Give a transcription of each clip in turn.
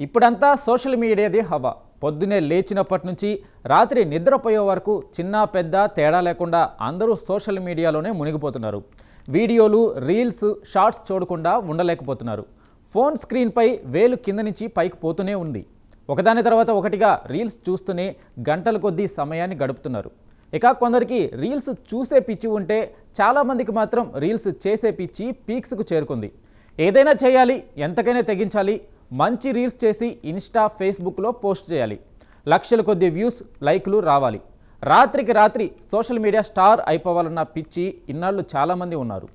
ఇప్పుడంతా సోషల్ మీడియాది హవా. పొద్దునే లేచినప్పటి నుంచి రాత్రి నిద్రపోయే వరకు చిన్న పెద్ద తేడా లేకుండా అందరూ సోషల్ మీడియాలోనే మునిగిపోతున్నారు. వీడియోలు, రీల్స్, షార్ట్స్ చూడకుండా ఉండలేకపోతున్నారు. ఫోన్ స్క్రీన్పై వేలు కింద నుంచి పైకి పోతూనే ఉంది. ఒకదాని తర్వాత ఒకటిగా రీల్స్ చూస్తూనే గంటల కొద్దీ సమయాన్ని గడుపుతున్నారు. ఇక కొందరికి రీల్స్ చూసే పిచ్చి ఉంటే చాలామందికి మాత్రం రీల్స్ చేసే పిచ్చి పీక్స్కు చేరుకుంది. ఏదైనా చేయాలి, ఎంతకైనా తెగించాలి, మంచి రీల్స్ చేసి ఇన్స్టా, ఫేస్బుక్లో పోస్ట్ చేయాలి, లక్షల కొద్ది వ్యూస్, లైక్లు రావాలి, రాత్రికి రాత్రి సోషల్ మీడియా స్టార్ అయిపోవాలన్న పిచ్చి ఇన్నాళ్ళు చాలామంది ఉన్నారు.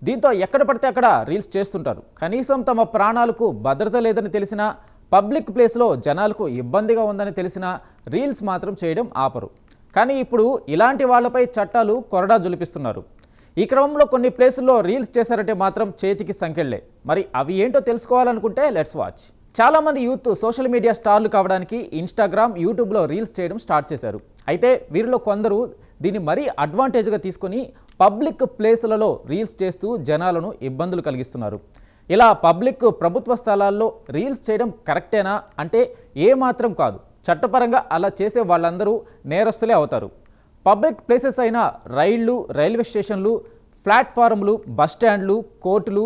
దీంతో ఎక్కడ పడితే అక్కడ రీల్స్ చేస్తుంటారు. కనీసం తమ ప్రాణాలకు భద్రత లేదని తెలిసినా, పబ్లిక్ ప్లేస్లో జనాలకు ఇబ్బందిగా ఉందని తెలిసినా రీల్స్ మాత్రం చేయడం ఆపరు. కానీ ఇప్పుడు ఇలాంటి వాళ్ళపై చట్టాలు కొరడా జులిపిస్తున్నారు. ఈ క్రమంలో కొన్ని ప్లేసుల్లో రీల్స్ చేశారంటే మాత్రం చేతికి సంకెళ్లే. మరి అవి ఏంటో తెలుసుకోవాలనుకుంటే లెట్స్ వాచ్. చాలామంది యూత్ సోషల్ మీడియా స్టార్లు కావడానికి ఇన్స్టాగ్రామ్, యూట్యూబ్లో రీల్స్ చేయడం స్టార్ట్ చేశారు. అయితే వీరిలో కొందరు దీన్ని మరీ అడ్వాంటేజ్గా తీసుకొని పబ్లిక్ ప్లేసులలో రీల్స్ చేస్తూ జనాలను ఇబ్బందులు కలిగిస్తున్నారు. ఇలా పబ్లిక్, ప్రభుత్వ స్థలాల్లో రీల్స్ చేయడం కరెక్టేనా అంటే ఏమాత్రం కాదు. చట్టపరంగా అలా చేసే వాళ్ళందరూ నేరస్తులే అవుతారు. పబ్లిక్ ప్లేసెస్ అయిన రైళ్లు, రైల్వే స్టేషన్లు, ప్లాట్ఫారంలు, బస్టాండ్లు, కోర్టులు,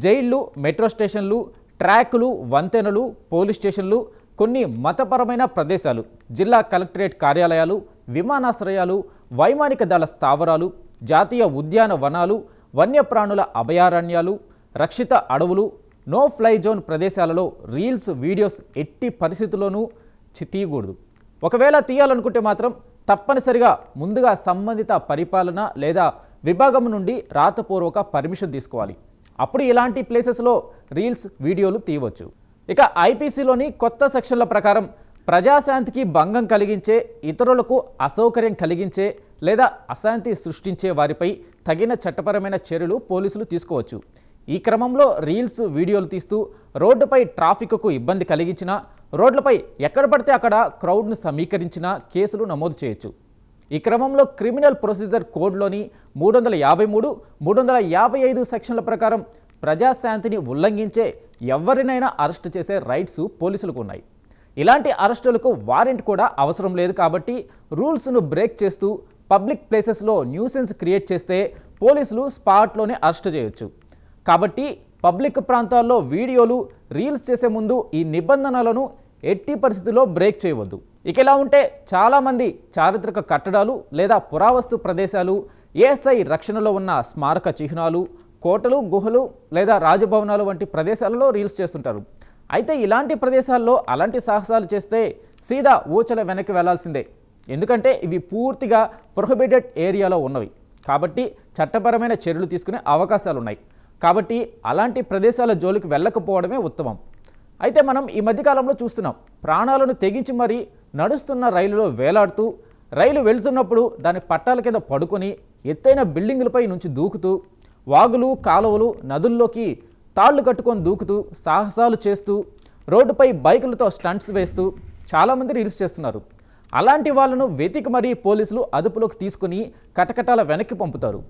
జైళ్లు, మెట్రో స్టేషన్లు, ట్రాకులు, వంతెనలు, పోలీస్ స్టేషన్లు, కొన్ని మతపరమైన ప్రదేశాలు, జిల్లా కలెక్టరేట్ కార్యాలయాలు, విమానాశ్రయాలు, వైమానిక దళ స్థావరాలు, జాతీయ ఉద్యానవనాలు, వన్యప్రాణుల అభయారణ్యాలు, రక్షిత అడవులు, నో ఫ్లై జోన్ ప్రదేశాలలో రీల్స్, వీడియోస్ ఎట్టి పరిస్థితుల్లోనూ తీయకూడదు. ఒకవేళ తీయాలనుకుంటే మాత్రం తప్పనిసరిగా ముందుగా సంబంధిత పరిపాలన లేదా విభాగం నుండి రాతపూర్వక పర్మిషన్ తీసుకోవాలి. అప్పుడు ఇలాంటి ప్లేసెస్లో రీల్స్, వీడియోలు తీయవచ్చు. ఇక ఐపీసీలోని కొత్త సెక్షన్ల ప్రకారం ప్రజాశాంతికి భంగం కలిగించే, ఇతరులకు అసౌకర్యం కలిగించే లేదా అశాంతి సృష్టించే వారిపై తగిన చట్టపరమైన చర్యలు పోలీసులు తీసుకోవచ్చు. ఈ క్రమంలో రీల్స్, వీడియోలు తీస్తూ రోడ్డుపై ట్రాఫిక్కు ఇబ్బంది కలిగించినా, రోడ్లపై ఎక్కడ పడితే అక్కడ క్రౌడ్ను సమీకరించినా కేసులు నమోదు చేయొచ్చు. ఈ క్రమంలో క్రిమినల్ ప్రొసీజర్ కోడ్లోని 353, 355 సెక్షన్ల ప్రకారం ప్రజాశాంతిని ఉల్లంఘించే ఎవరినైనా అరెస్టు చేసే రైట్స్ పోలీసులకు ఉన్నాయి. ఇలాంటి అరెస్టులకు వారెంట్ కూడా అవసరం లేదు. కాబట్టి రూల్స్ను బ్రేక్ చేస్తూ పబ్లిక్ ప్లేసెస్లో న్యూసెన్స్ క్రియేట్ చేస్తే పోలీసులు స్పాట్లోనే అరెస్టు చేయొచ్చు. కాబట్టి పబ్లిక్ ప్రాంతాల్లో వీడియోలు, రీల్స్ చేసే ముందు ఈ నిబంధనలను ఎట్టి పరిస్థితుల్లో బ్రేక్ చేయవద్దు. ఇక ఇలా ఉంటే చాలామంది చారిత్రక కట్టడాలు లేదా పురావస్తు ప్రదేశాలు, ఏఎస్ఐ రక్షణలో ఉన్న స్మారక చిహ్నాలు, కోటలు, గుహలు లేదా రాజభవనాలు వంటి ప్రదేశాలలో రీల్స్ చేస్తుంటారు. అయితే ఇలాంటి ప్రదేశాల్లో అలాంటి సాహసాలు చేస్తే సీదా ఊచల వెనక్కి వెళ్లాల్సిందే. ఎందుకంటే ఇవి పూర్తిగా ప్రొహిబిటెడ్ ఏరియాలో ఉన్నవి. కాబట్టి చట్టపరమైన చర్యలు తీసుకునే అవకాశాలు ఉన్నాయి. కాబట్టి అలాంటి ప్రదేశాల జోలికి వెళ్ళకపోవడమే ఉత్తమం. అయితే మనం ఈ మధ్యకాలంలో చూస్తున్నాం, ప్రాణాలను తెగించి మరీ నడుస్తున్న రైలులో వేలాడుతూ, రైలు వెళ్తున్నప్పుడు దాని పట్టాల కింద పడుకొని ఎత్తైన బిల్డింగులపై నుంచి దూకుతూ, వాగులు, కాలువలు, నదుల్లోకి తాళ్లు కట్టుకొని దూకుతూ, సాహసాలు చేస్తూ, రోడ్డుపై బైకులతో స్టంట్స్ వేస్తూ చాలామంది రీల్స్ చేస్తున్నారు. అలాంటి వాళ్ళను వెతికి మరీ పోలీసులు అదుపులోకి తీసుకుని కటకటాల వెనక్కి పంపుతారు.